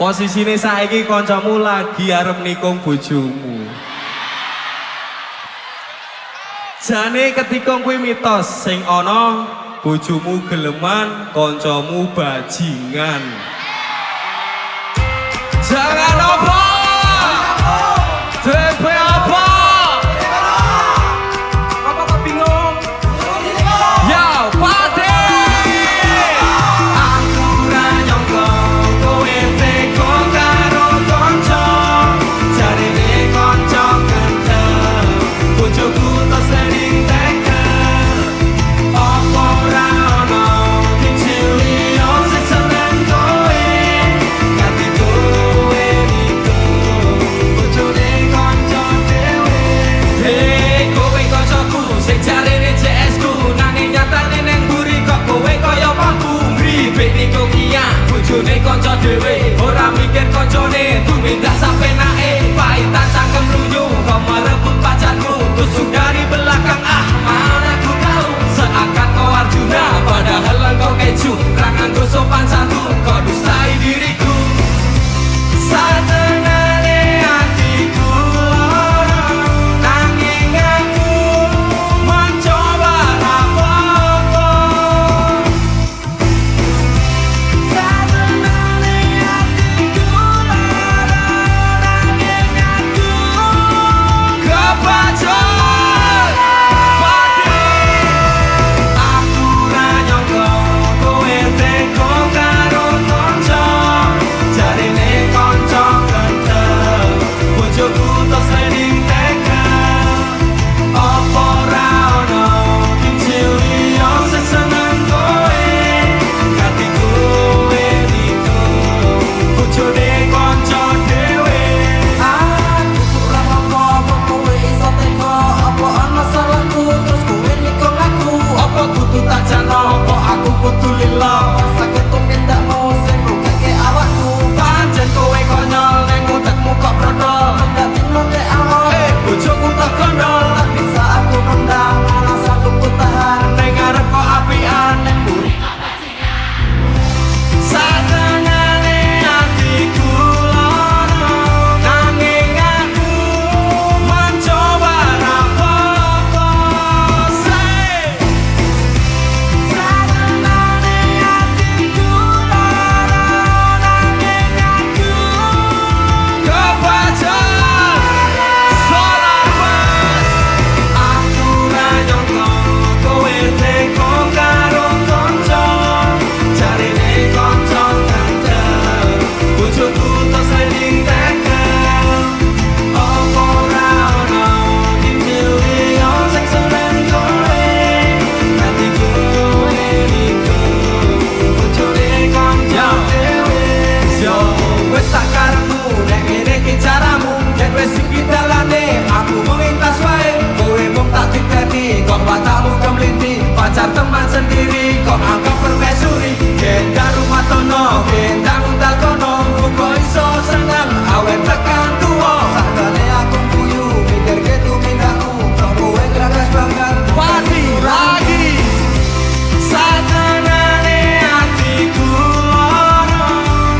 Posisine saiki kancamu lagi arep nikung bojomu. Jane ketika kuwi mitos sing ana bojomu geleman, kancamu bajingan. Jangan apa? DP apa? Apa kok bingung? Ya, Pati! Aku ra nyangka kowe teko karo kanca. Jarine kanca gendeng, bojoku tak sering tekel. Apa ora ono dicili yo seneng kowe. Ganti kowe niku bojone kanca dhewe. Hei kowe kancaku sing jarine CS ku nanging nyatane neng mburi kok kowe kaya paku. Ribet niku kia bojone kanca dhewe ora mikir kancane tumindak sampe nae paitan cangkem luyu kau merebut pacarku tusuk dari belakang mana aku tahu seakan kau Arjuna padahal engkau keju rangan ku sopan santun kau dustai diriku satenane hatiku nanging aku mencoba apa-apa satenane hatiku nanging aku kepancing pati aku ra nyangka kowe teko karo kanca jarine kanca gendeng bojoku tak sering tekel apa ora ono dicili yo seneng kowe ganti kowe niku bojone kanca dhewe aku ora apa-apa kowe iso teko apa ana salahku terus kowe nikung aku apa kudu tak jano apa aku kudu lila sakit tumindakmu sing rugake awakku pancen kowe konyol ning utekmu kok brodol ndak dino nek awak bojoku tak kondol tak bisa aku mendang malah sanggup ku tahan ning arep kok apian ning mburi satenane hatiku lara nanging aku mencoba apa-apa say satenane hatiku lara nanging aku kepancing solar pas aku ra nyangka kowe teko karo kanca jarine kanca gendeng bojoku tak sering tekel apa ora ono dicili yo sing seneng kowe ganti kowe niku bojone kanca dhewe yo wis sakarepmu nek ngene iki caramu yen wis iki dalane aku mung ikhlas wae kowe mung tak titeni kok watakmu kemliti pacar teman sendiri kok anggap permaisuri gendang rumah tono gendang untal kono kok iso seneng awet tekan tuwa sakjane aku guyu mikir gitu mindakmu kok kowe gragas banget pati lagi satenane hatiku lara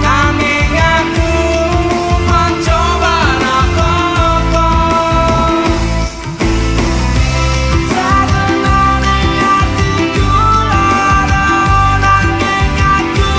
nanging aku mencoba apa-apa satenane hatiku lara nanging aku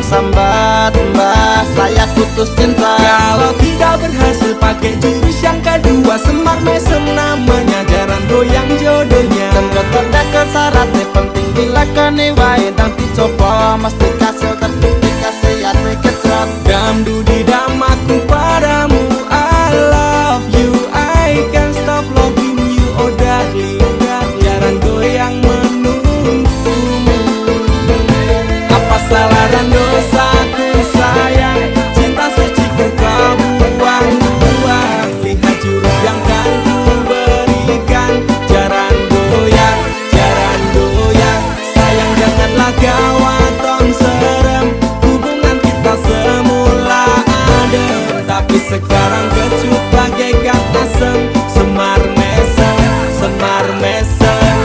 sambat mbah, saya putus cinta. Kalau tidak berhasil pakai jurus yang kedua, semar mesem namanya, jarang goyang jodohnya. Dan kotornya ke syaratnya penting dilakoni wae, dan dicoba mesti kasil terbukti kasih hati kecot. Damdu di damaku padamu, I love you, I can't stop loving you, oh darling. Jarang goyang menunggumu. Apa salah dan dosaku sayang, cinta suciku kau buang-buang. Lihat jurus yang kan ku berikan, jarang goyang, jarang goyang. Sayang janganlah gawat tong serem, hubungan kita semula adem, tapi sekarang kecut bagaikan asem. Semar mesem, semar mesem.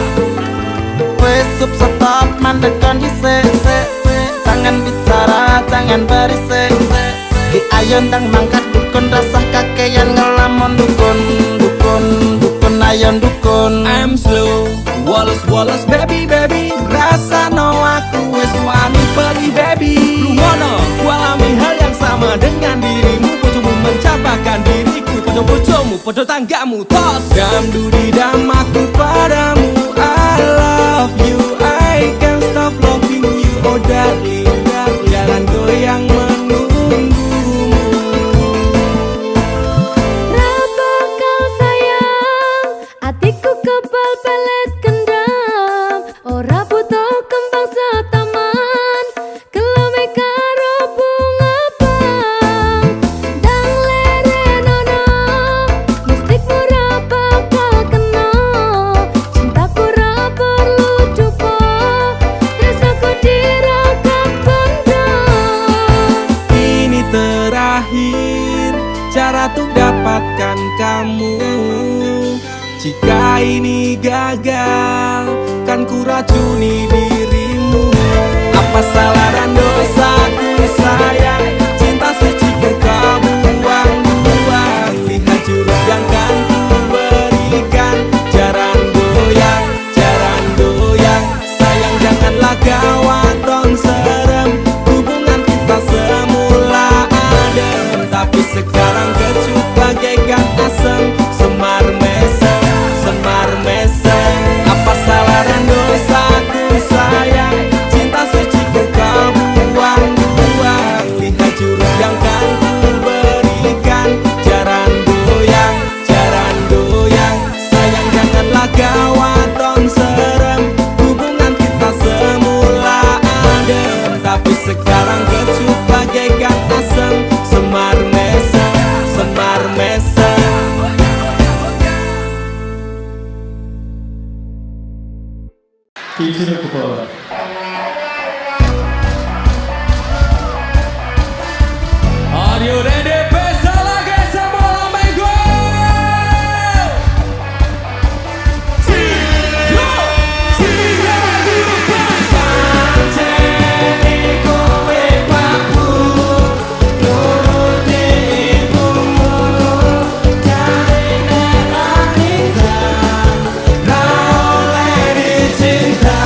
Wes stop mandekan di se. Jangan bicara, jangan berisik. Di ayon dang mangkat dukun, rasah kakean ngelamun dukun. Dukun ayon dukun. I'm slow, Wallace baby baby. Rasa no aku wes wani pergi baby. Lumono, ku alami hal yang sama dengan dirimu. Bojomu mencapakan diriku, bojo-bojomu, bojo tanggamu. Tos damdu di damaku padamu, I love you, I can't stop loving you, oh darling. Jangan goyang menunggumu. Raba kau sayang, hatiku kebal pelet kendam. Ora butuh kembang setaman, kelame karo bunga bang. Dang lerenono, mistikmu ra bakal kena. Cintaku ra perlu dupa, tresnaku diragam benda. Ini terakhir cara untuk dapatkan kamu. Jika ini gagal, kan ku racuni dirimu. Apa salah dan dosaku sayang, cinta suciku kau buang-buang. Lihat jurus yang kan ku berikan, jarang goyang, jarang goyang. Sayang janganlah gawat tong serem, hubungan kita semula adem, tapi sekarang kecut bagaikan asem. Semar mesem, semar mesem. Apa salah dan dosaku sayang, cinta suciku kau buang-buang. Lihat jurus yang kan ku berikan, jarang goyang, jarang goyang. Sayang janganlah gawat tong serem, hubungan kita semula adem, tapi sekarang kecut bagaikan asem. Semar mesem, semar mesem. Teacher Kupala. Are you ready? Pesta lagi semua amigo. Pancene kowe paku, nuruti ibumu, jarine wanita, ra oleh dicinta.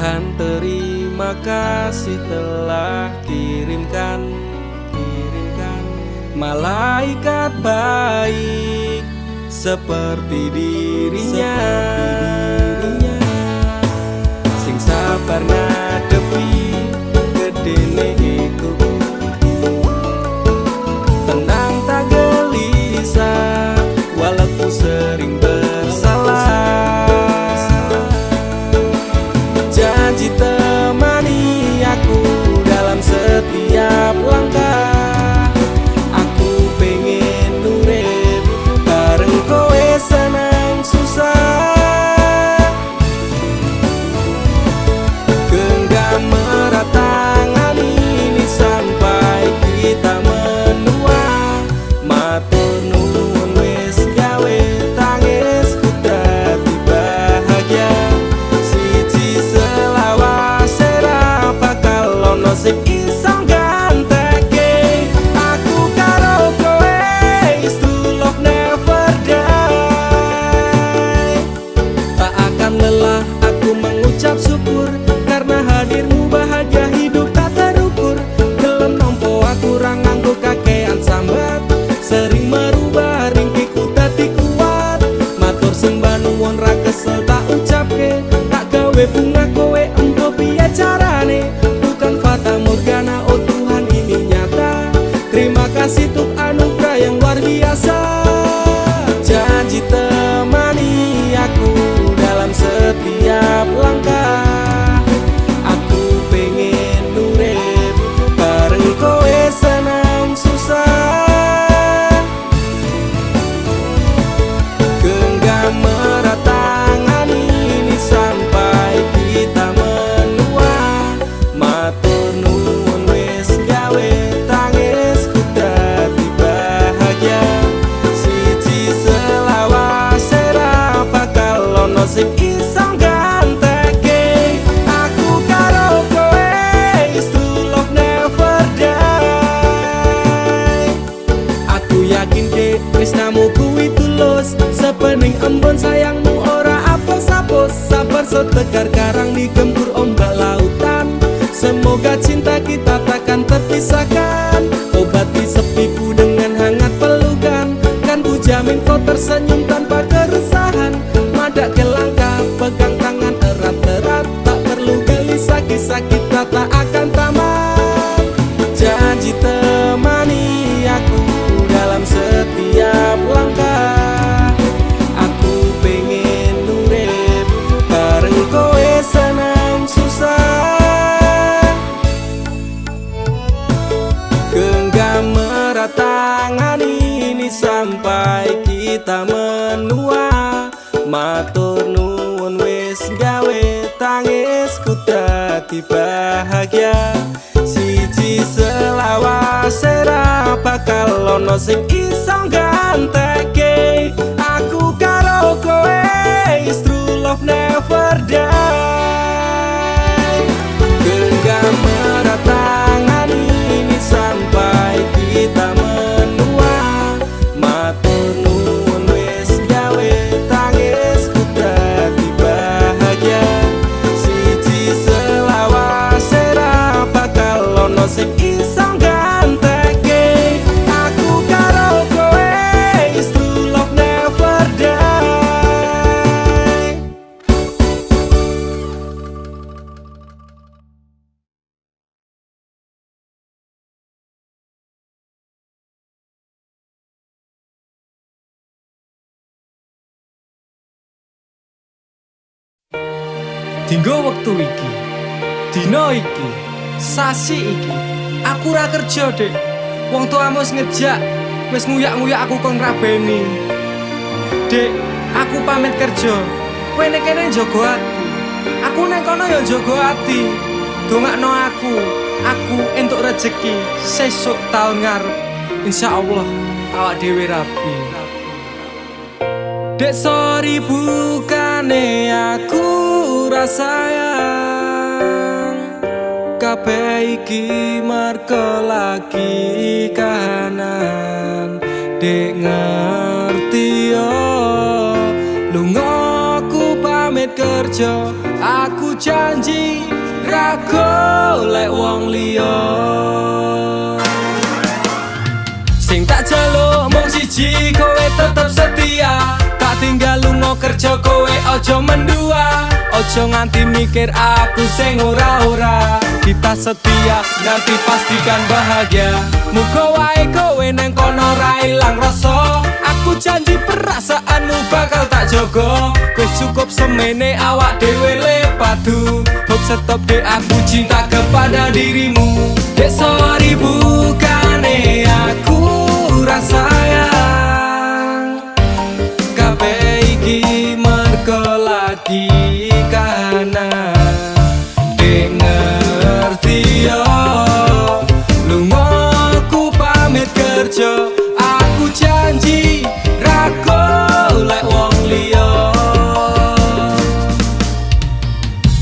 Tuhan terima kasih telah kirimkan malaikat baik seperti dirinya, sing sabar ngadepi gedene iku, tenang tak gelisah walaupun sering bersalah. Janji temani aku dalam setiap langkah. Bunga kowe engko piye carane, bukan fata morgana, oh Tuhan ini nyata. Terima kasih untuk anugerah yang luar biasa. Janji temani aku dalam setiap langkah. Aku pengen urip bareng kowe senang susah. Genggam erat tangan ini sampai kita menua. Matur nuwun wis gawe tangisku dadi bahagia. Siji selawase ra bakal ono sing iso gantekake. Aku karo kowe is true love never die. Aku yakin dek tresnamu kuwi tulus, sepening embun sayangmu ora apos-apos. Sabar so tegar karang digempur ombak lautan. Semoga cinta kita takkan terpisahkan. Obati sepiku dengan hangat pelukan. Kan ku jamin kau tersenyum tanpa keresahan. Madak ke langkah, pegang tangan erat-erat. Tak perlu gelisah, kisah kita tak akan tamat. Janji temani aku dalam setiap langkah. Aku pengen urip bareng kowe senang susah. Genggam erat tangan ini sampai kita menua. Matur nuwun wis gawe tangisku dadi bahagia. Siji selawase ra bakal ono sing iso gantekake. Aku karo kowe is true love never die. Genggam erat tangan ini sampai kita menua. Matur nuwun wis gawe tangisku dadi bahagia. Siji selawase ra bakal ono sing iso gantekake. Aku karo kowe is true love never die. Dinggo wektu iki, dina iki, sasi iki, aku ra kerja, Dek. Wong tuamu wis ngejak, wis nguyak-nguyak aku kon ngrabeni. Dek, aku pamit kerja. Kowe nek kene njaga ati. Aku nek kono ya njaga ati. Dongakno aku entuk rejeki sesuk taun ngarep. Insyaallah awak dhewe rapi. Dek sorry bukane aku ra sayang. Kabeh iki merga lagi kahanan. Dek ngerti yo lunga aku pamit kerja. Aku janji ra golek wong liya. Sing tak jaluk mung siji, kowe tetep setia. Tak tinggal lunga kerja, kowe ojo mendua. Ojo nganti mikir aku sing ora-ora. Kita setia, nanti pastikan bahagia. Muga wae kowe neng kono ra ilang rasa. Aku janji perasaanmu bakal tak jogo. Wis cukup semene awak dhewe le padu. Hope stop dek, aku cinta kepada dirimu. Dek sorry bukane aku rasayang. Kabeh iki mergo lagi kana dek ngerti yo. Lungaku pamit kerja, aku janji ra golek wong liya.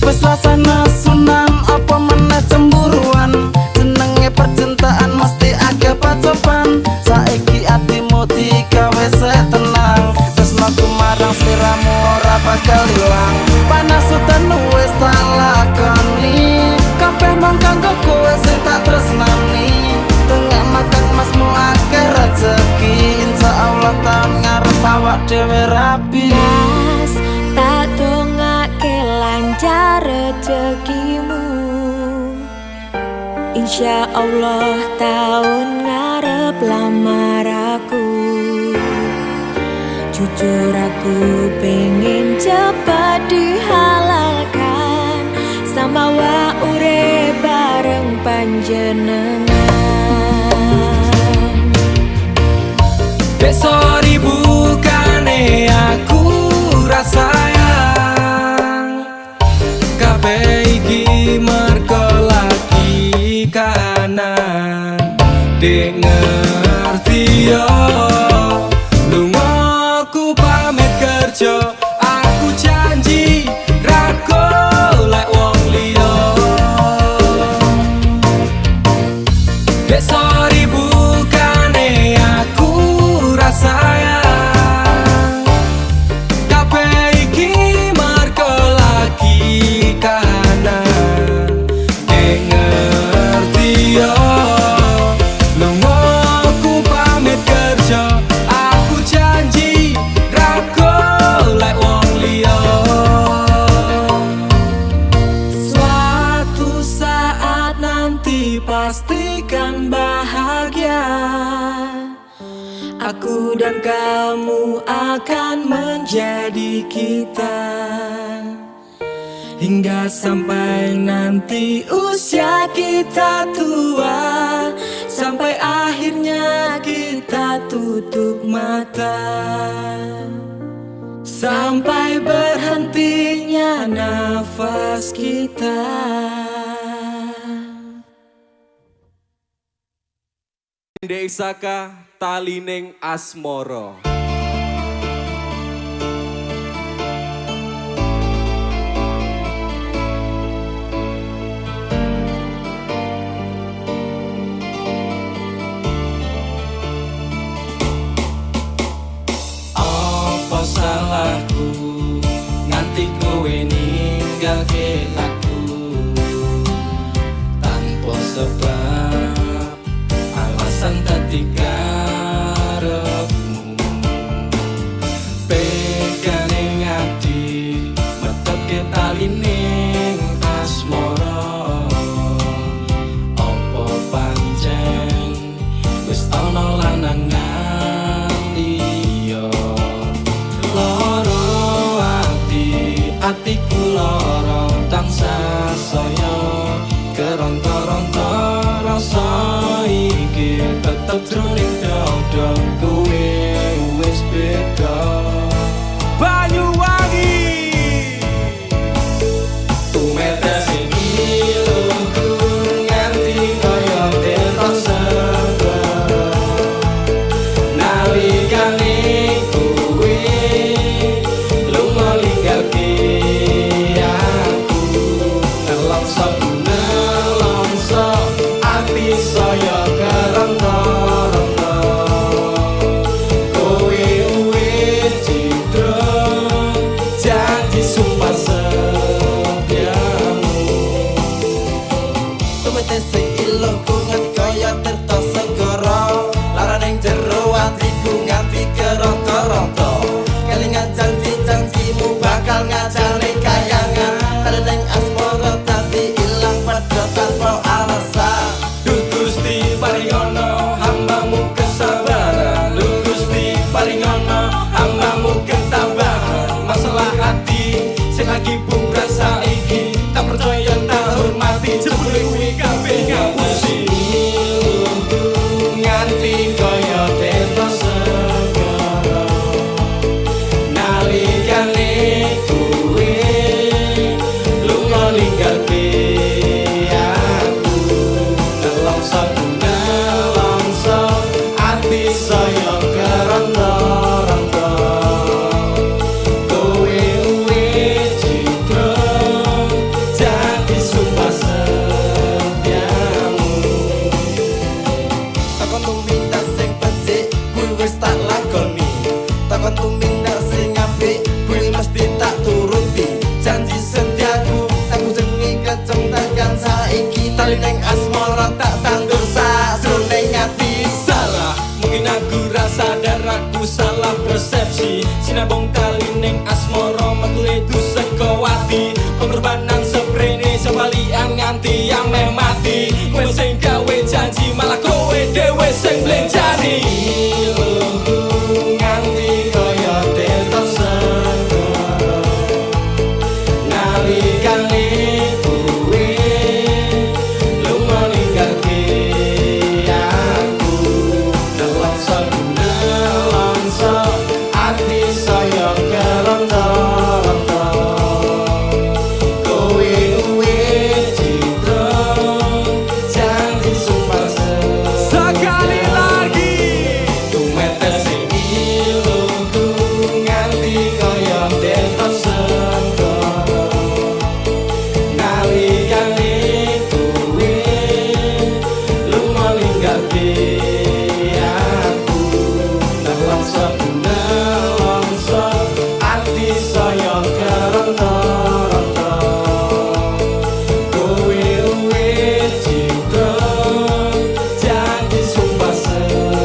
Wes rasane sunan apa meneh cemburuan. Jenenge percintaan mesti agak pacoban. Saiki atimu digawe tenang. Tresnaku marang sliramu ora bakal ilang. Panas udan wis tak lakoni. Kabeh mung kanggo kowe sing tak tresnani. Tengah makan masmu akeh rezeki. Insyaallah taun ngarep awak dhewe rapi. Mas, tak dongake lancar rezekimu. Insya Allah tahun ngarep lamar aku. Jujur aku pengen cepat dihalalkan. Sama wa urip bareng panjenengan. Dek sorry bukane aku rasayang. Kabeh iki mergo lagi kanan. Dek ngerti yo. Lungaku pamit kerja, aku janji ra golek wong liya. Dek sorry bukane aku rasayang. Kabeh iki mergo lagi kanan. Dek ngerti yo. Lungaku pamit kerja, aku janji ra golek wong liya. Suatu saat nanti pastikan bahagia. Aku dan kamu akan menjadi kita. Hingga sampai nanti usia kita tua. Sampai akhirnya kita tutup mata. Sampai berhentinya nafas kita. Dek Saka Talining Asmoro. Apa salahku nganti kowe ninggalke aku tanpa sebab, alasan dadi karepmu. Pegane ngati metutke talining asmara. Apa pancen wis ana lanangan liya? Loro lakoni. Takon tumindak sing apik kuwi mesti tak turuti. Janji setiaku aku jengi keceng tekan saiki. Tali ning asmara tak tandur sajroning ati. Salah mungkin aku rasa sadar aku salah persepsi. Sinabong tali ning asmara metule du saka ati. Pengorbanan seprene sebalian nganti yang meh mati. Kowe sing gawe janji malah kowe dhewe sing blenjani. Nganti kaya tetok segara nalikane kowe lunga ninggalke aku. Nelongso nelongso ati saya keronto-ronto. Kowe wis citra janji sumpah sekali lagi. Tumetes sing ilungku nganti kaya tetok segara nalikane kowe lunga ninggalke aku. Nelongso nelongso ati saya keronto-ronto. Kowe wis citra janji sumpah setiamu.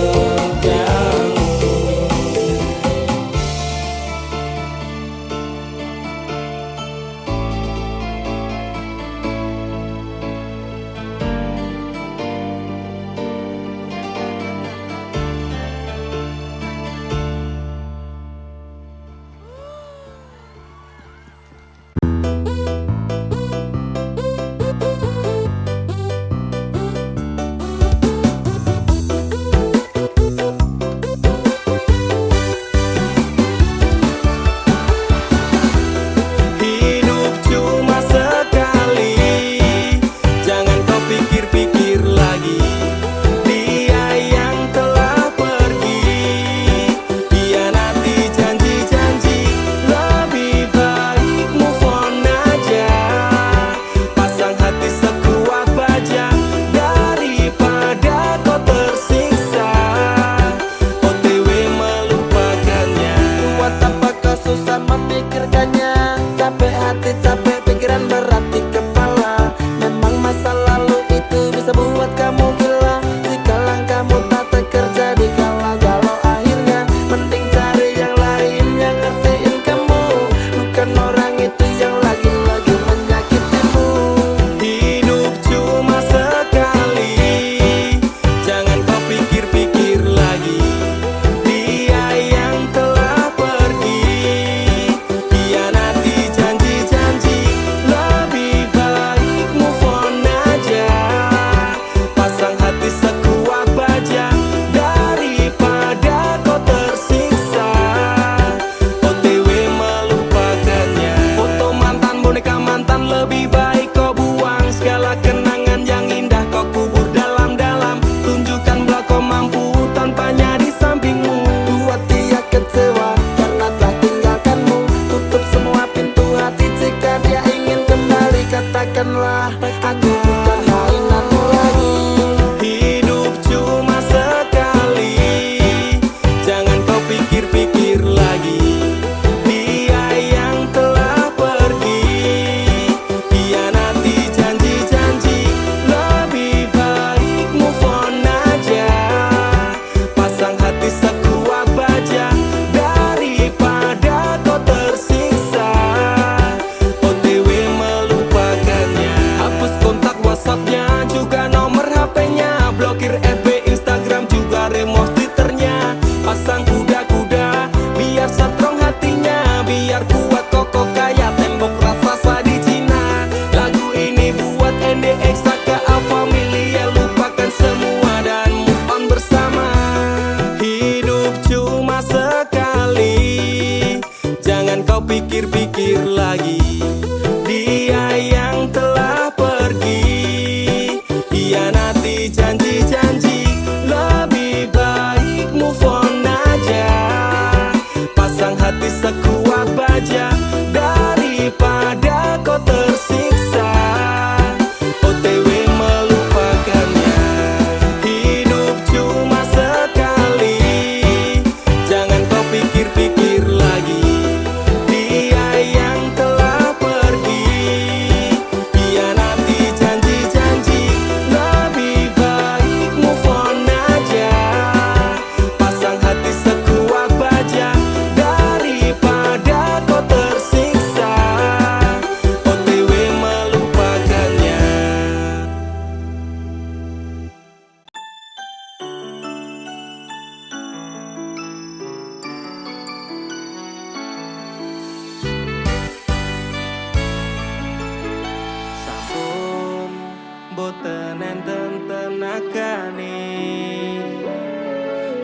tenenten tenagane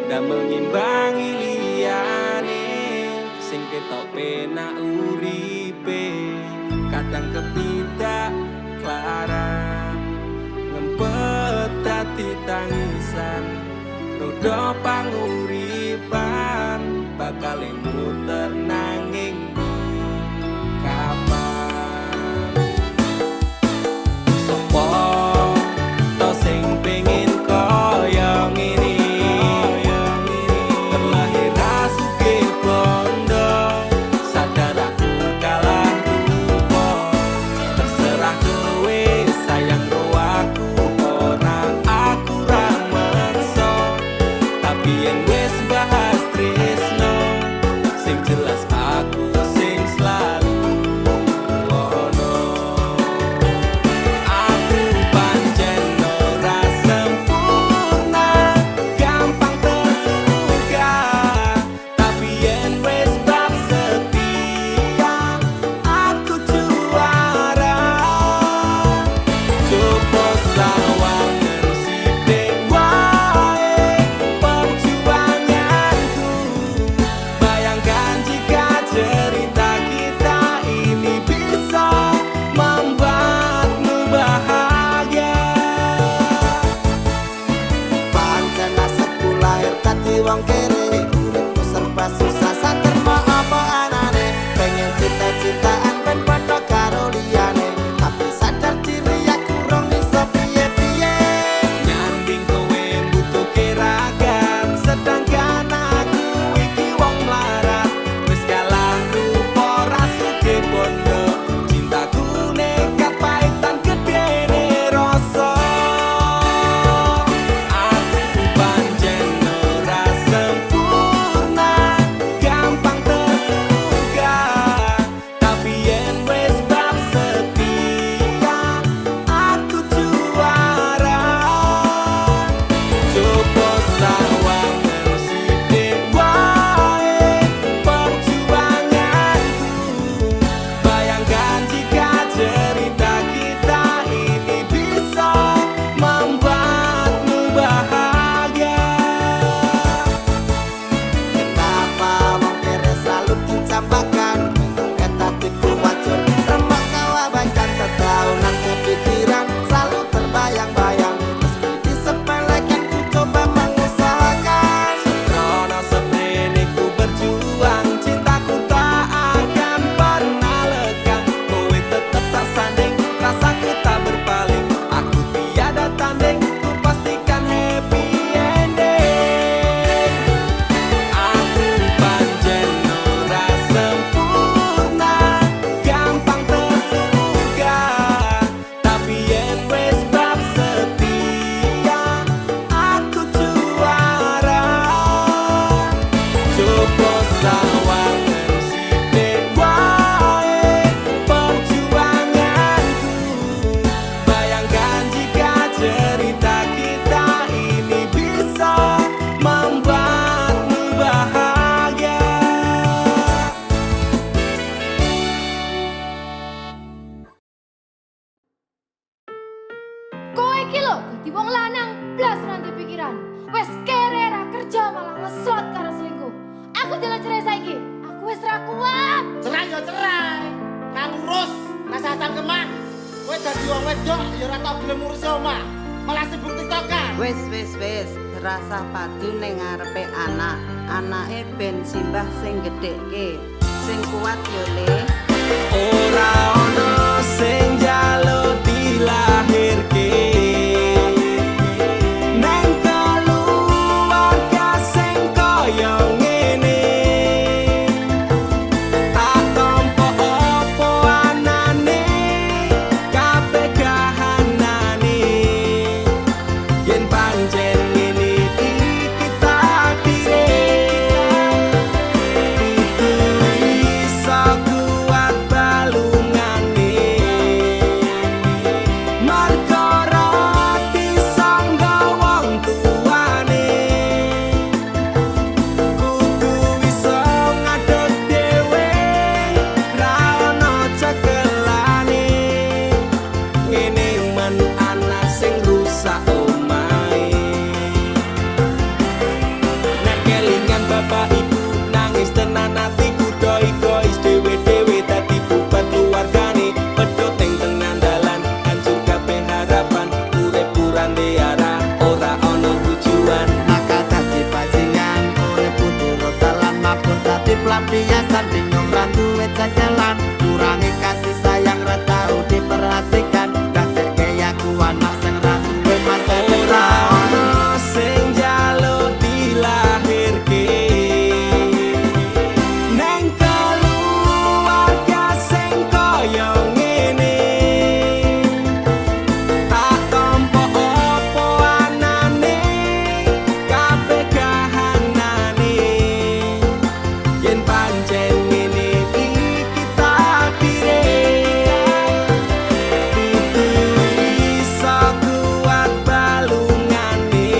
damel ngimbangi liyane sing ketok penak uripe kadang kepidak klaran ngempet dadi tangisan rodo panguripan bakal muter nanging kapan sopo to sing pengen koyo ngene terlahir sugih bondo sadar aku kalah rupa terserah kowe sayang ro aku ora aku ra meksa tapi yen wis bahas tresno sing jelas aku sing selalu ono aku pancen ora sempurna gampang terluka tapi yen wis bab setia aku juara coba sawangan sithik wae perjuanganku bayangkan jika cerita kita ini bisa membuatmu bahagia Pancen nasibku lahir dadi wong kere uripku serba susah satermo apa anane pengen cita-citaan ben padha karo liyane tapi sadar diri aku rong iso piye-piye nyanding kowe butuh keragan sedangkan aku iki wong melarat wis kalah rupa rasuke bondo cintaku nekat paitan gedene rasa aku pancen ora sempurna gampang terluka tapi yen wis bab setia aku juara coba sawangan sithik wae perjuanganku bayangkan jika cerita kita ini bisa membuatmu bahagia kenapa wong kere selalu dicampakan ketatiku wajur remak kawabaikan tetaunan kepikiran selalu terbayang-bayang meski disepelekan ku coba mengusahakan Rono seprene ku berjuang cintaku tak akan pernah lekang kowe tetep tak sanding rasaku tak berpaling aku tiada tanding ku pastikan happy ending aku pancen ora sempurna gampang terluka tapi yen wis bab setia aku juara coba sawangan sithik wae perjuanganku bayangkan jika cerita kita ini bisa membuatmu bahagia Kowe iki lho dadi wong lanang blas nanti pikiran. Wes kere ra kerja malah ngeslot karo selingkuh. Aku jalan cerai saiki. Aku wis ra kuat. cerai yo cerai kan urus rasa cangkeman kowe dadi wong wedok ya ora tau gelem ngurus omah malah sibuk tiktokan Wis rasa padu ning ngarepe anake ben simbah sing gedhekke sing kuat yo le ora ono sing njaluk dilahirke nang keluarga sing koyo ngene tak tampa apa anane kabeh kahanane yen pancen ngene iki takdire itu iso kuat balungane mabuk dadi pelampiasan bingung ra duwe jalan kurangi kasih sayang ra tau diperhatikan dadeke aku anak sing ra duwe masa Ora ono sing njaluk dilahirke neng keluarga sing kaya ngene tak tampa apa anane kabeh kahanane yen pancen ngene iki takdire kudu iso kuat balungane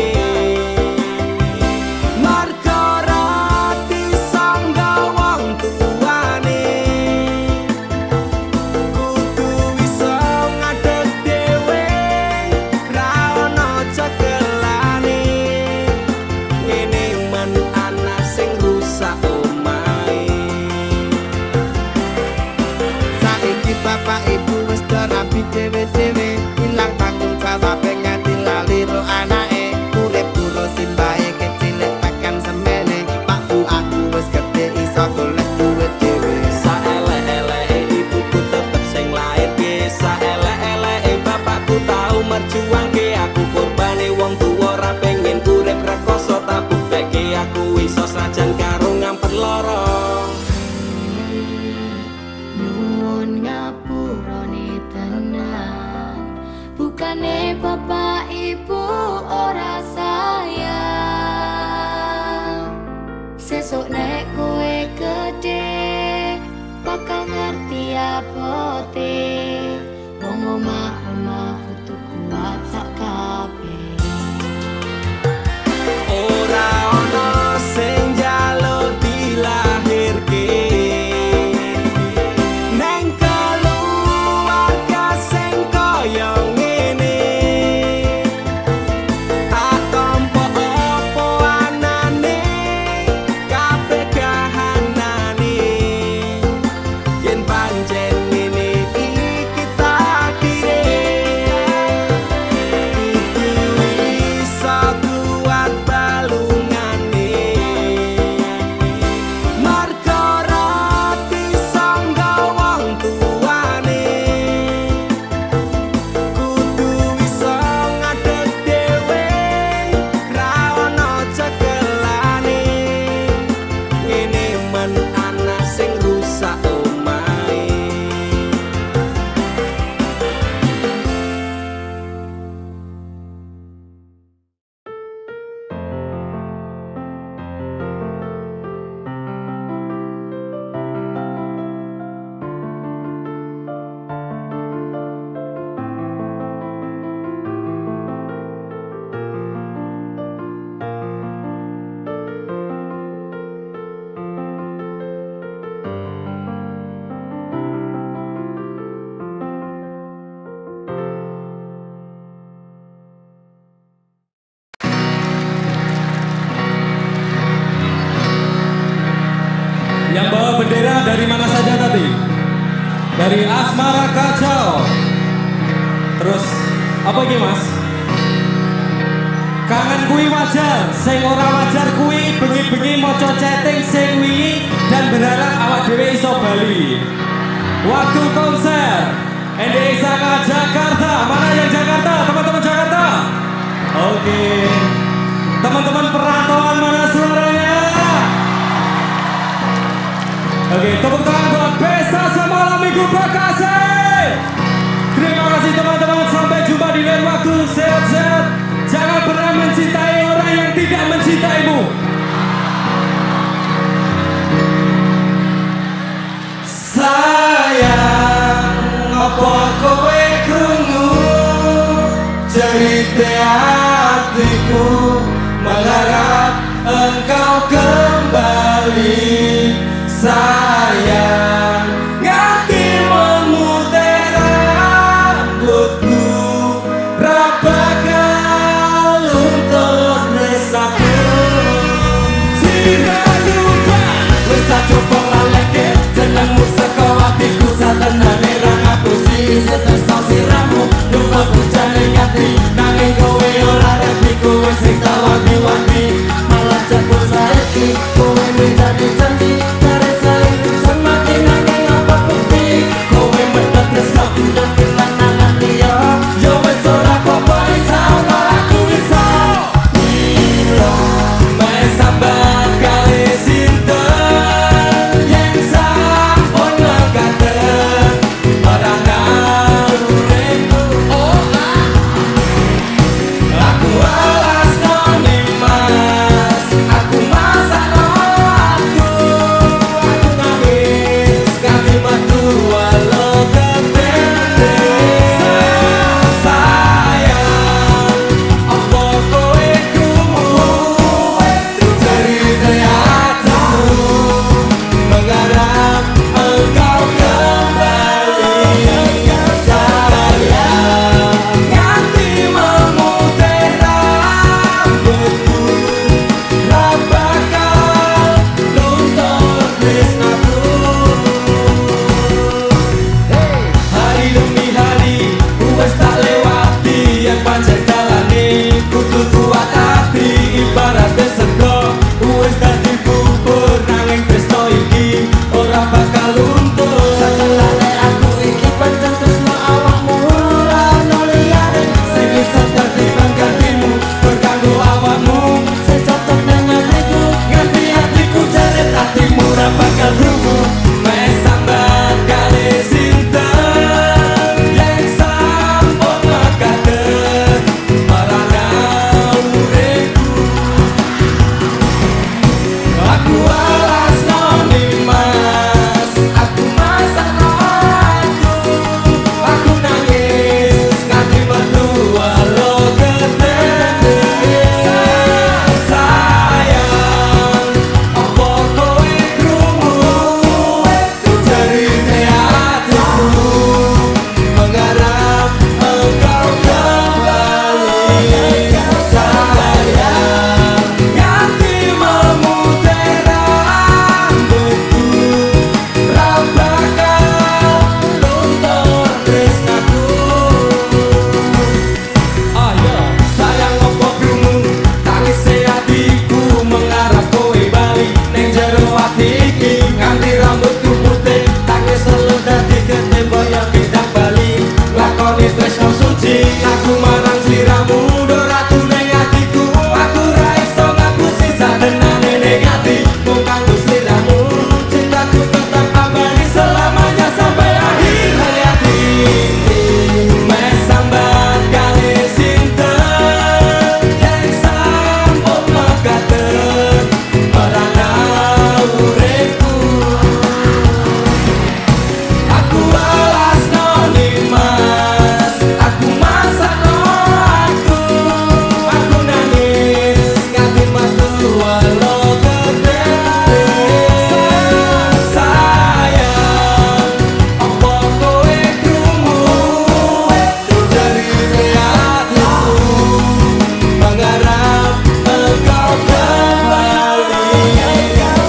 marga ra disangga wong tuane kudu iso ngadeg dhewe ra ono cekelane ngene men anak sing rusak omahe saiki bapak ibu wis rapi dhewe-dhewe ilang tanggung jawab nganti lali ro anake urip dulu simbahe kecilik tekan semene pak bu aku wis gede iso golek duit dhewe saelek-eleke ibuku tetep sing lairke saelek-eleke bapakku tau merjuangke aku korbane wong tuwa ra pengen urip rekoso tak bukteke aku iso sajan karo ngampet lara Nyuwun ngapurane tenan bukane bapak ibu ora sayang sesuk nek kowe gede bakal ngerti apote wong omah-omah kudu kuat sak kabeh ora ono sing njaluk dilahirke neng keluarga sing kaya ngene tak tampa apa anane kabeh kahanane yen pancen ngene iki takdire kudu iso kuat balungane marga ra disangga wong tuane kudu iso ngadeg dhewe ra ono cekelane ngene men anak sing rusak omahe Yang bawa bendera dari mana saja tadi? Dari Asmara Kacau. Terus apa ini mas? Kangen kui wajar, sing ora wajar kui bengi-bengi moco chatting sing wingi dan berharap awak dhewe iso bali. Waktu konser NDI Saka Jakarta. Mana yang Jakarta? Teman-teman Jakarta. Oke. Teman-teman perantauan mana suaranya? Oke, tepuk tangan buat Pesta Semalam Minggu Bekasi. Terima kasih teman-teman, sampai jumpa di lain waktu. Sehat-sehat. Jangan pernah mencintai orang yang tidak mencintaimu. sayang apa kowe krungu cerita hatiku mengharap engkau kembali sayang nganti memutih rambutku rapakal untuk resaku tidak lupa wis tak coba laleke jenengmu saka atiku satenane ra ngapusi setresno siramu lupa bujane ngati nanging kowe ora reti kowe sing tak wanti-wanti malah cepet saiki kowe menjadi bakal krungu wes sambat kali sinten yang sampun mekaten marana uripku. Aku alas noni mas, aku masak aku nangis nganti metu walau ketemu. Sayang, apa kowe krungu jarine hatiku mengharap engkau kembali. Sayang, ganti memutih rambutku, rabakal luntur tresnaku. Ayo sayang opo krungu tangise hatiku mengharap kowe bali ning jero ati iki nganti rambutku putih tangis selalu dadi gede boyo bidang bali lakoni tresno suci aku marang sliramu do ratu ning atiku aku ra iso ngapusi sadenane ning ati mung kanggo sliramu cintaku tetap abadi selamanya sampai akhir hayati. Mes sambat kali sinten yang sampun mekaten marana uripku. Aku alas noni mas, aku masak aku nangis nganti metu walau ketemu. Sayang, apa kowe krungu jarine hatiku mengharap engkau kembali.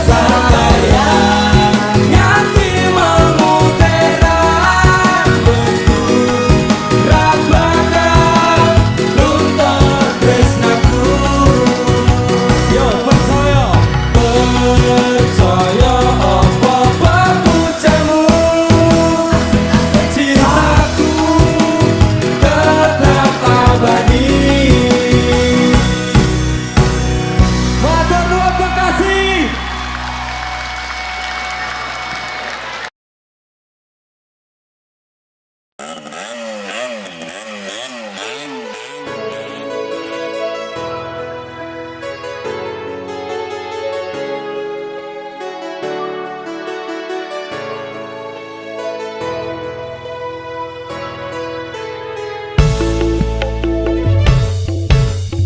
Sayang, nganti memutih rambutku, rabakal luntur tresnaku. Yo percaya apa pepujamu, cintaku tetap abadi. Matur nuwun kekasih.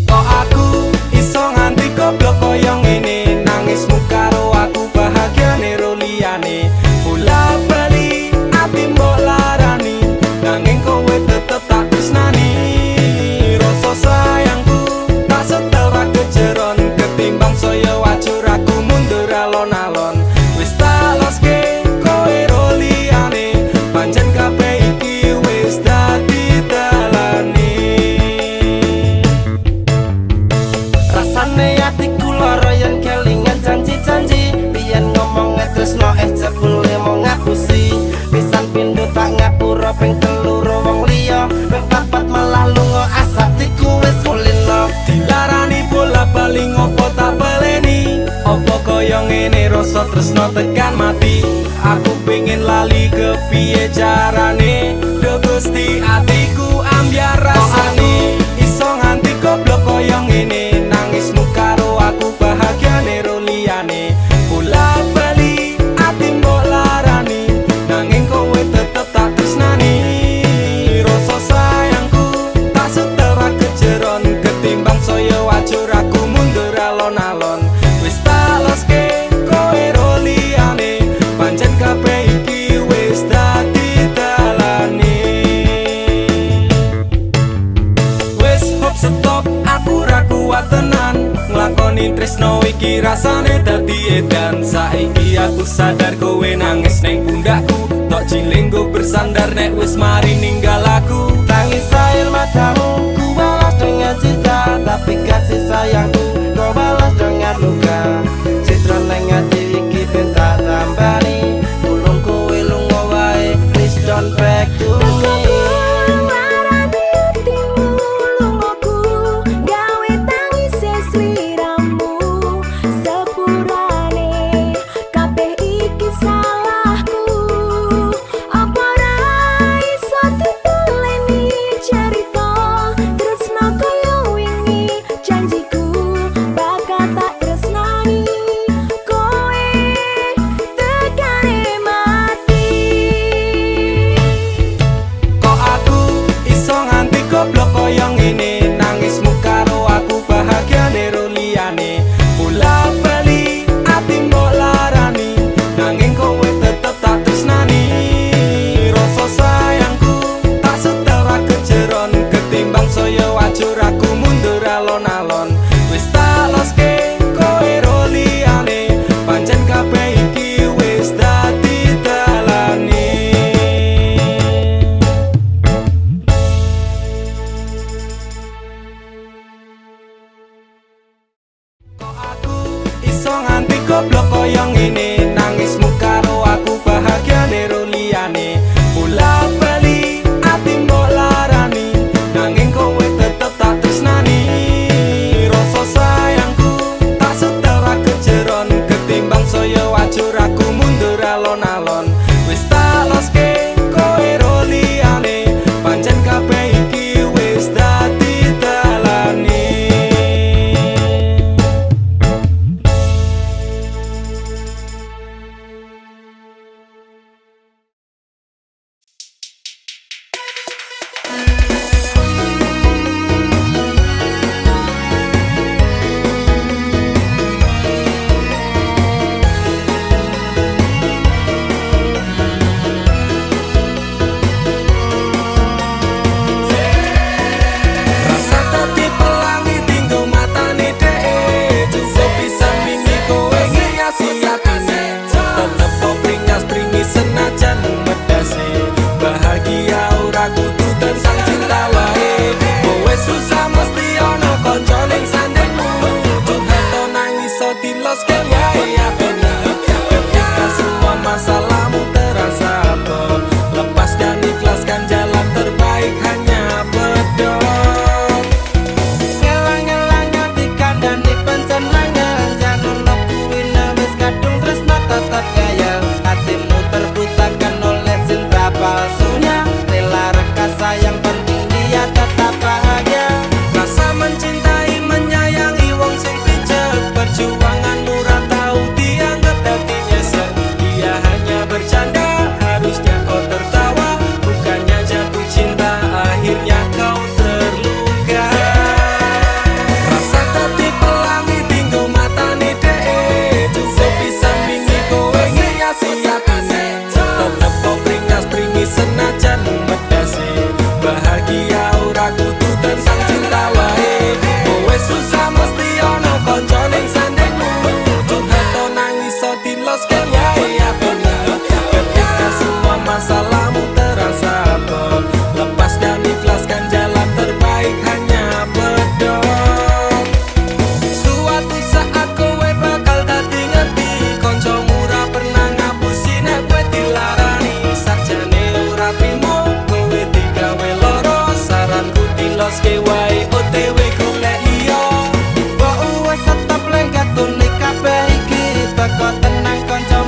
Kok aku iso nganti goblok koyo ngene nangismu karo aku bahagiane ro liyane bola bali ati mbok larani nanging kowe tetep tak tresnani. Rasa sayangku tak setel ra kejeron ketimbang saya wajur aku mundur alon-alon wis tak loske kowe ro liyane pancen kabeh iki wis dadi dalane. Rasane atiku lara yen kelingan janji-janji biyen ngomong tresno jebule mau ngapusi pisan pindho tak ngapura ping telu wong liya ping papat malah lunga asatiku wis kulino. Dilarani bola bali ngopo tak baleni opo koyo ngene rasa tresno tekan mati aku pengen lali kepiye carane do Gusti atiku ambyar rasane iso nganti goblok koyo ngene nangismu karo aku bahagiane ro liyane bola bali ati mbok larani nanging kowe tetep tak tresnani. Rasa sayangku tak setel ra kejeron ketimbang saya wajur aku mundur alon-alon wis tak loske kowe ro liyane pancen kabeh iki wis dadi dalane. Wis hop stop aku ra kuat tenan nglakoni tresno iki rasane dadi edan saiki aku sadar kowe nangis ning pundakku tok jilinggo bersandar nek wis mari ninggal aku. Tangis air matamu ku balas dengan cinta tapi kasih sayangku kau balas dengan luka. Citra neng ati iki ben tak tambani tulung kowe lunga wae please don't back to me. Gawe tangis sliramu sepurane kabeh Ojo ajur aku mundur alon-alon. Wis tak loske kowe ro liyane, pancen kabeh iki wis dadi dalane. Rasa dadi pelangi tinggo matane dhek, cukup bisa wingi kowe ngiasi atine. Tetep kok pringas-pringis senajan medase, bahagia ora kudu tentang cinta wae. Kowe susah mesti ana kanca ning sandingmu, curhat to nangis so diloske wae apene. Ketika semua masalahmu terasa berat, lepaskan ikhlaskan jalan terbaik hanya pedot. Ngelang-ngelang di kandhane pancen mangel, jangan lo kuwi wis kadung tresno tetep gaya. Hatimu terbutakan oleh cinta palsunya, rela reka sayang penting dia tetap bahagia. Rasa mencintai menyayangi wong sing picek, perjuanganmu ra tau dianggap dadi nyesek. Dia hanya bercanda, harusnya kau tertawa, bukannya jatuh cinta akhirnya kau terluka. Rasa dadi pelangi tinggo matane dhek, cukup bisa wingi kowe ngiasi atine. Tetep kok pringas-pringis senajan medase, bahagia ora kudu tentang cinta wae. Kowe susah mesti ana kanca ning sandingmu, curhat to nangis so diloske wae apene. Ketika semua masalahmu terasa berat, lepaskan ikhlaskan jalan terbaik hanya pedot. Suatu saat kowe bakal dadi ngerti, kancamu ra pernah ngapusi nek kowe dilarani. Sakjane ora trimo kowe digawe loro, saranku diloske wae OTW golek liya. Mbok wis tetep lengket tunik kabeh iki, teko tenang kanca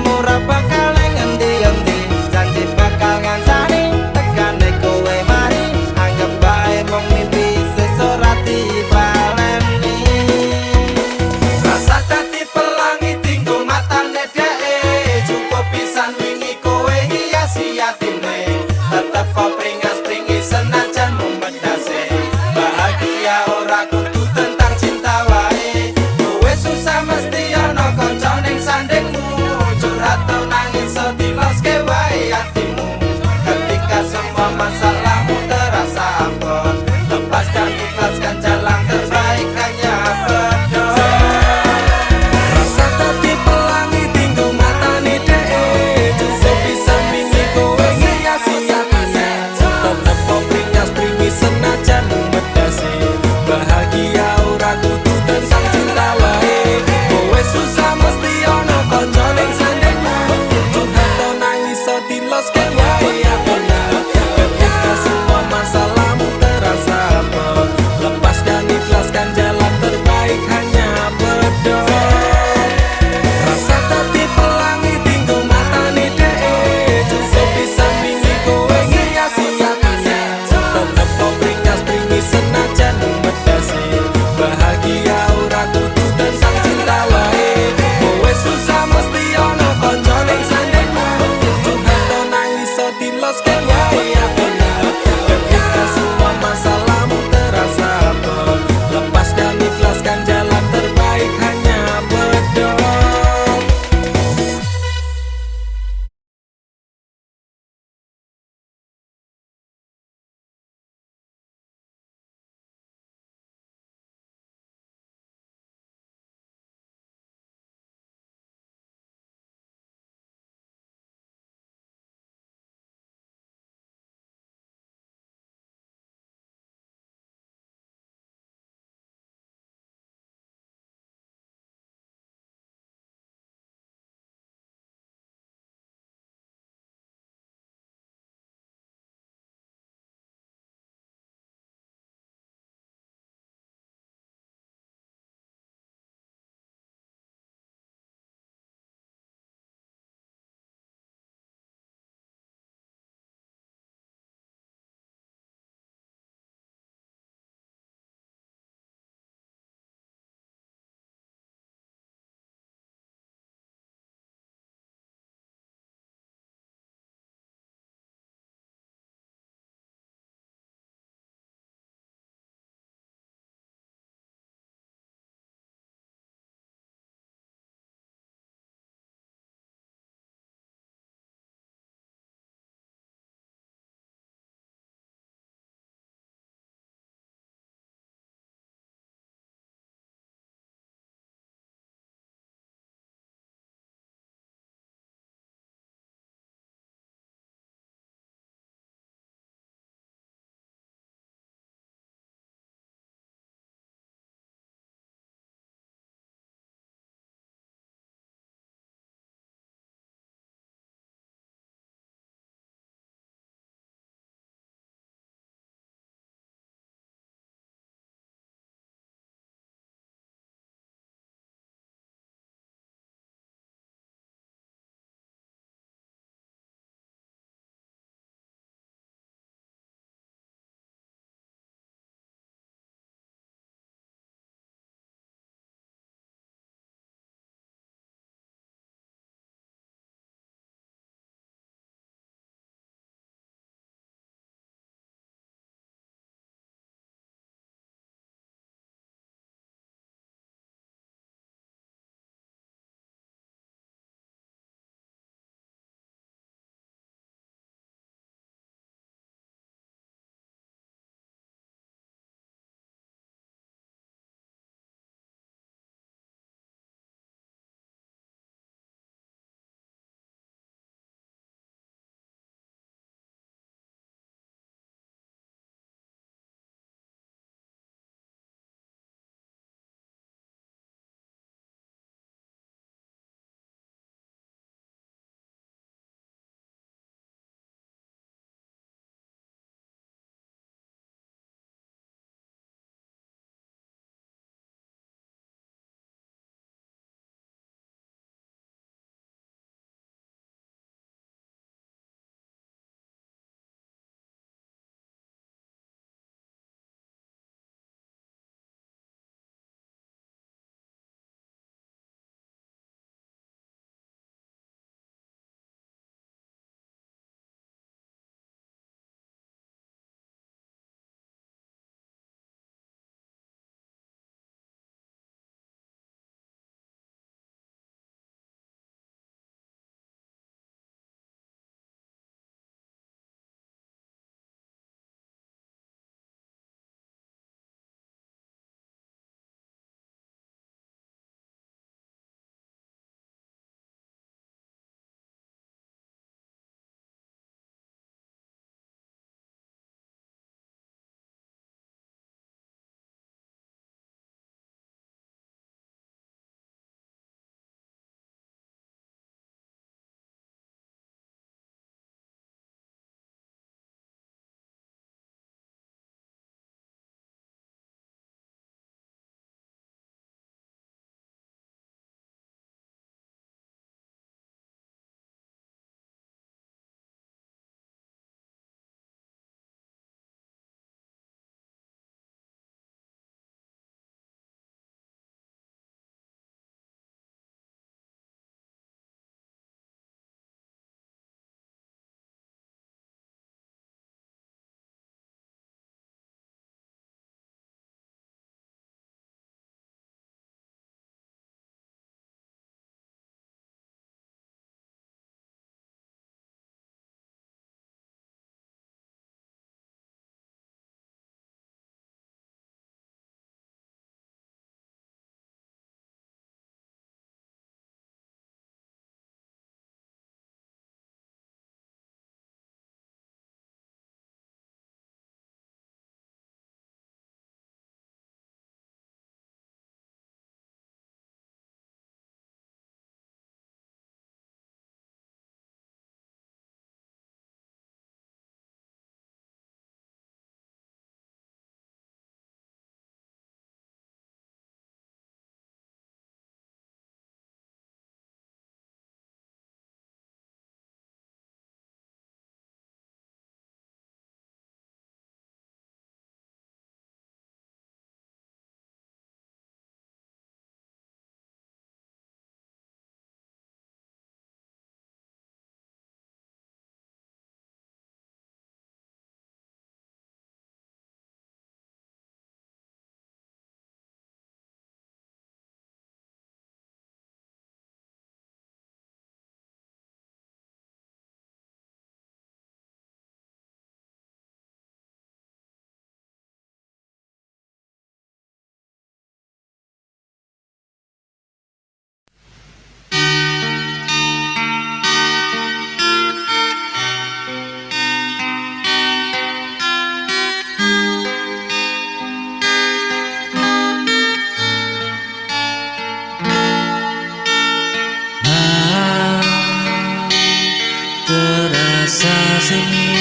sunyi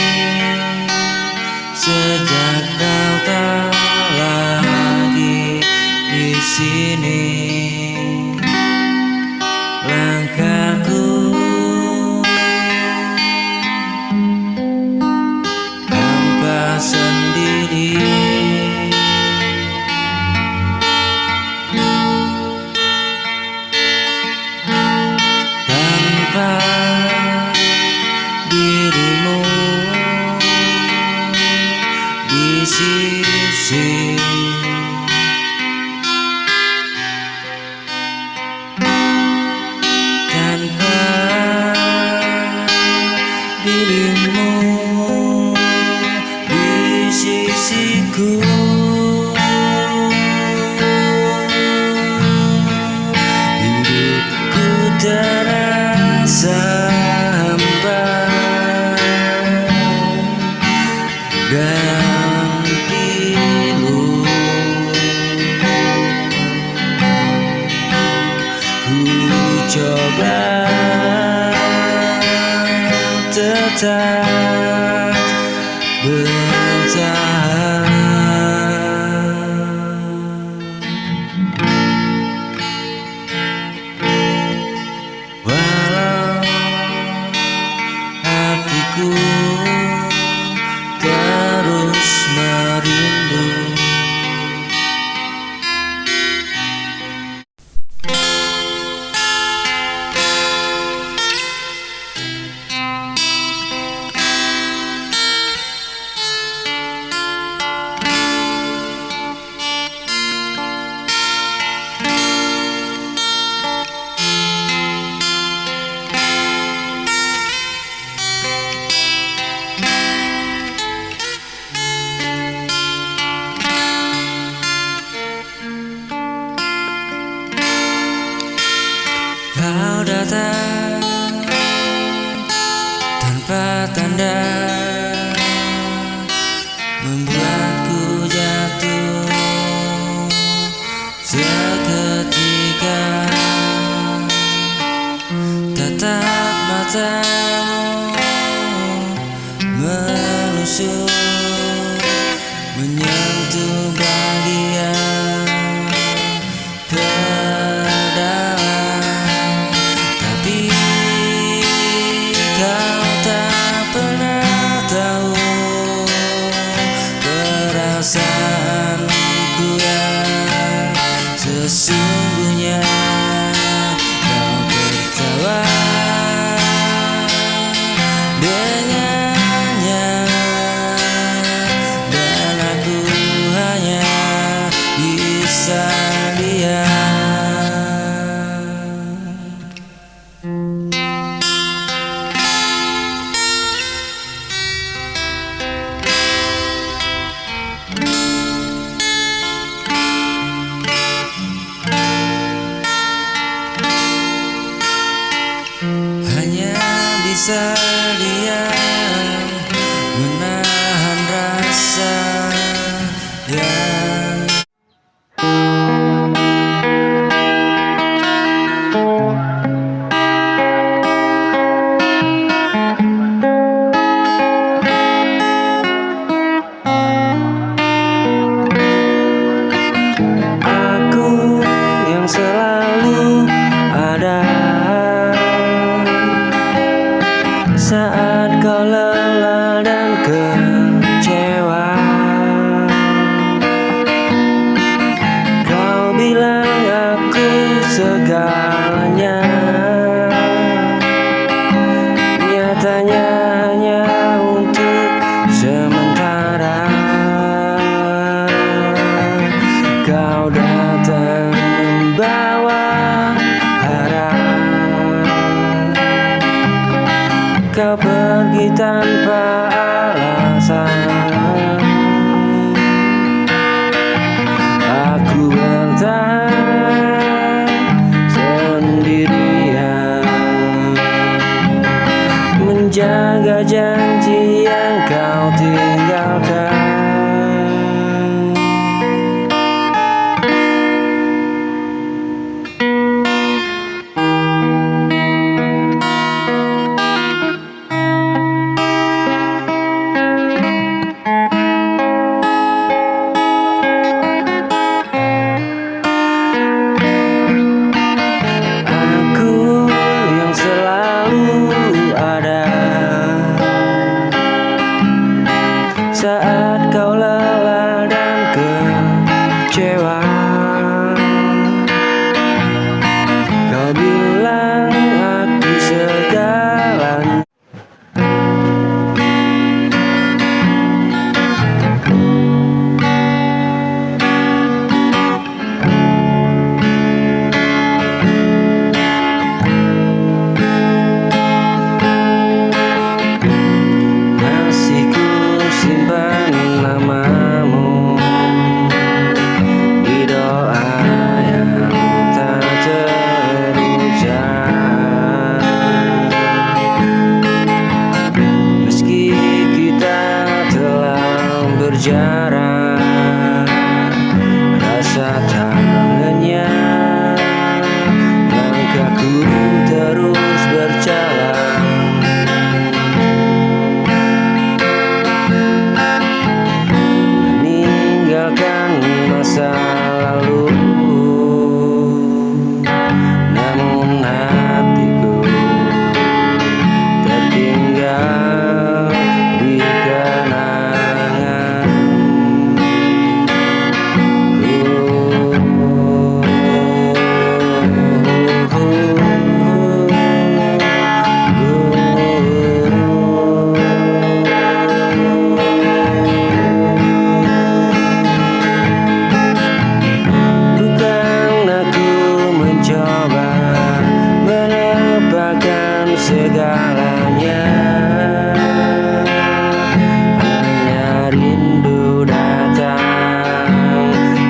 sejak kau tak lagi di sini. Langkahku hampa sendiri, tanpa dirimu di sisi. Tanpa dirimu di sisiku, hidupku terasa hampa dan pilu. Ku coba tetap bertahan, walau hatiku terus merindu. Kau datang tanpa tanda, membuatku jatuh seketika. Tatap matamu menusuk, menyentuh bagian terdalam. Tapi kau tak pernah tahu perasaanku yang sesungguhnya. Kau tertawa dengannya, dan aku hanya bisa diam. Hanya bisa diam, menahan rasa yang aku yang selalu ada saat kau lelah dan kecewa. Kau bilang aku segalanya, nyatanya hanya untuk sementara. Kau datang membawa harap, kau pergi tanpa alasan. Aku bertahan sendirian, menjaga janji yang kau tinggalkan. segalanya. Hanya rindu datang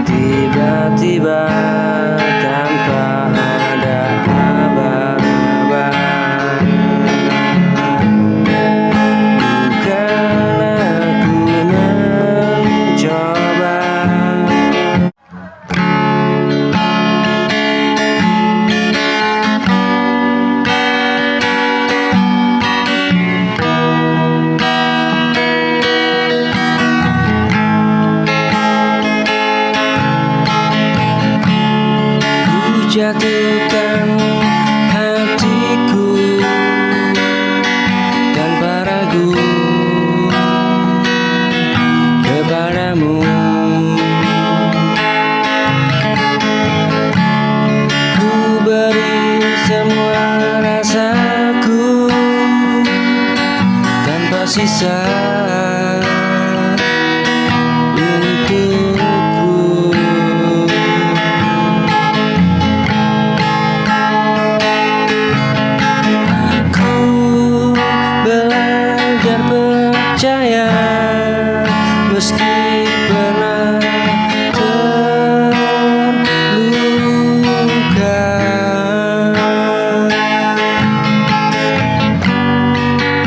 tiba-tiba tanpa ada aba-aba. Bukan aku mencoba. Jatuhkan hatiku tanpa ragu kepadamu. Ku beri semua rasaku tanpa sisa untukku. Percaya meski pernah terluka,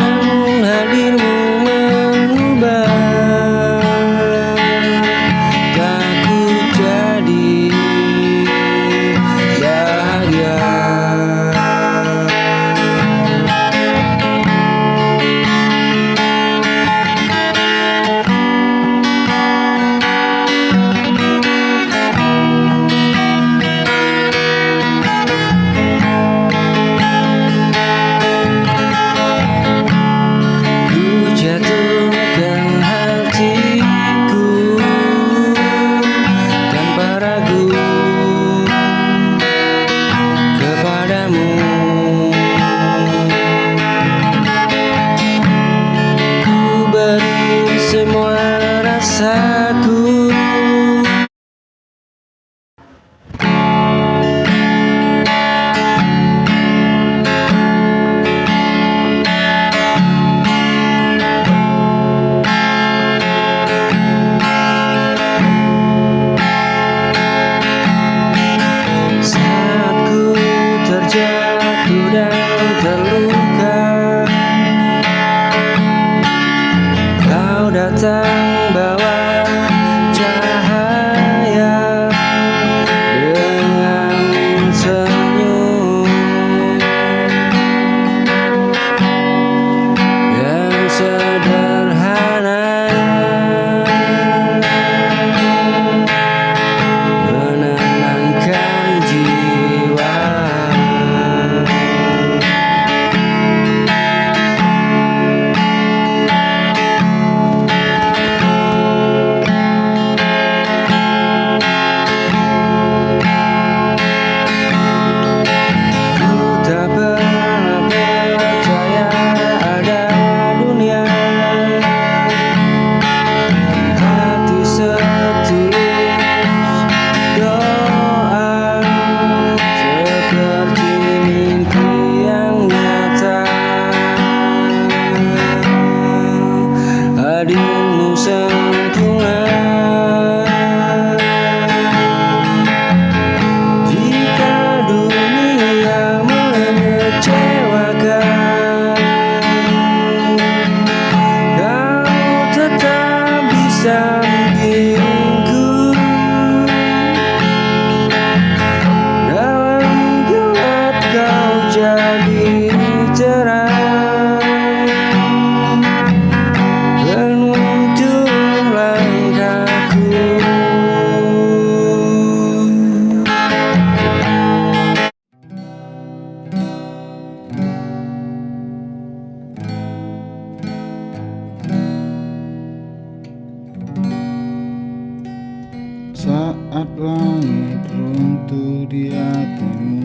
namun hadirmu mengubah takut jadi bahagia. Jatuhkan hatiku tanpa ragu kepadamu. Ku beri semua rasaku. Terjatuh dan terluka, kau datang bawa cahaya dengan senyum yang sederhana, menenangkan jiwa. Hadirmu sempurna. Jika dunia mengecewakan, kau tetap bisa bimbingku. Dalam gelap kau jadi terang. Saat langit runtuh di hatimu,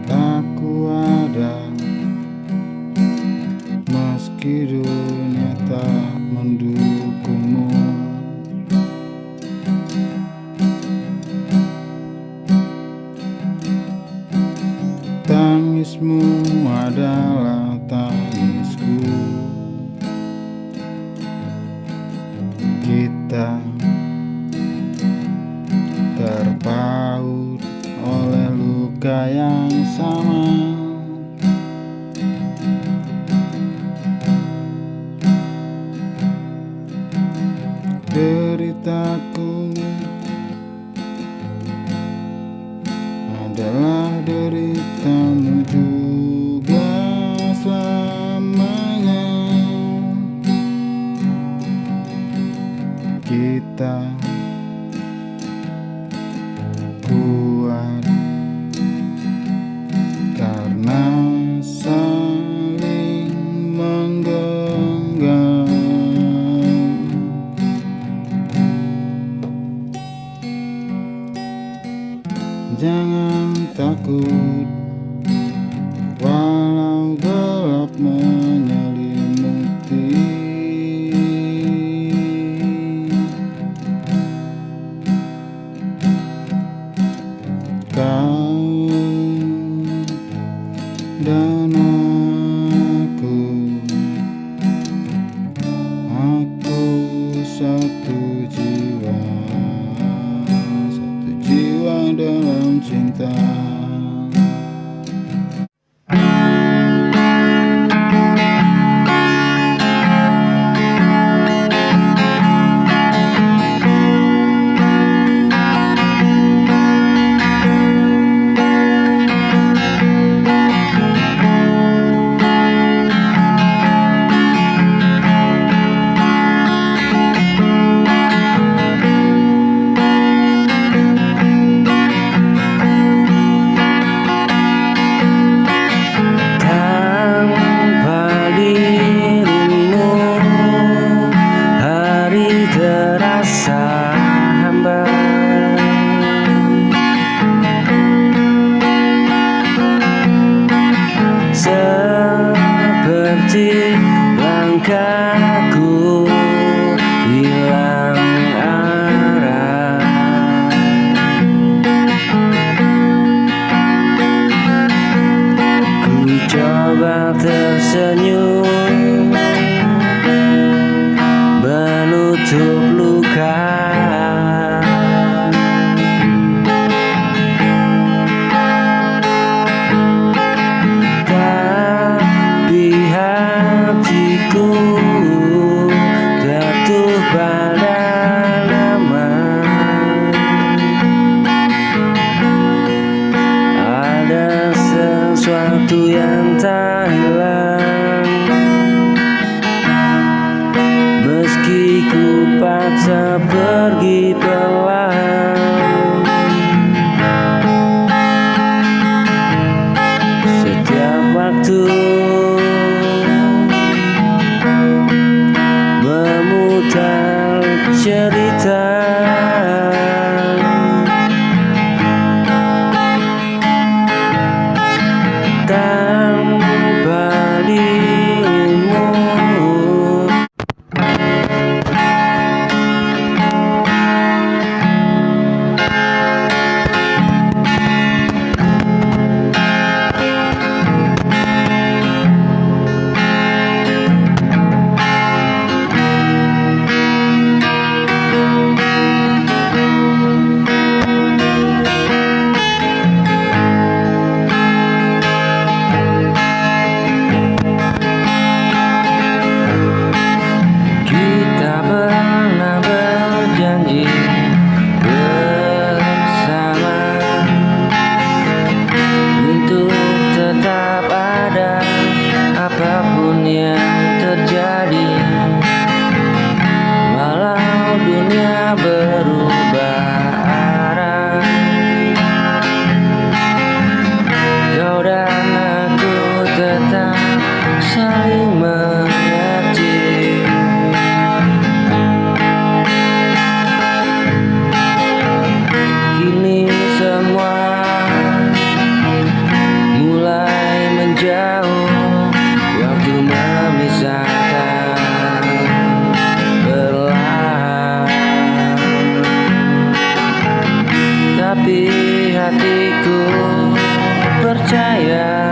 aku ada meski dunia tak mendukungmu. Tangismu adalah tangisku. Kita terpaut oleh luka yang sama. Deritaku adalah deritamu juga selamanya. Kita kuat karena saling menggenggam. Jangan takut walau gelap menyelimuti. Kau dan aku satu jiwa dalam cinta. Seperti langkahku hilang arah. Ku coba tersenyum menutup luka. Hatiku jatuh pada nama. Ada sesuatu yang tak hilang, meski ku paksa pergi perlahan. Setiap waktu memutar cerita, tanpa dirimu. Apapun yang terjadi, walau dunia berubah arah, kau dan aku tetap saling mengerti. Kini semua mulai menjauh, waktu memisahkan perlahan. Tapi hatiku percaya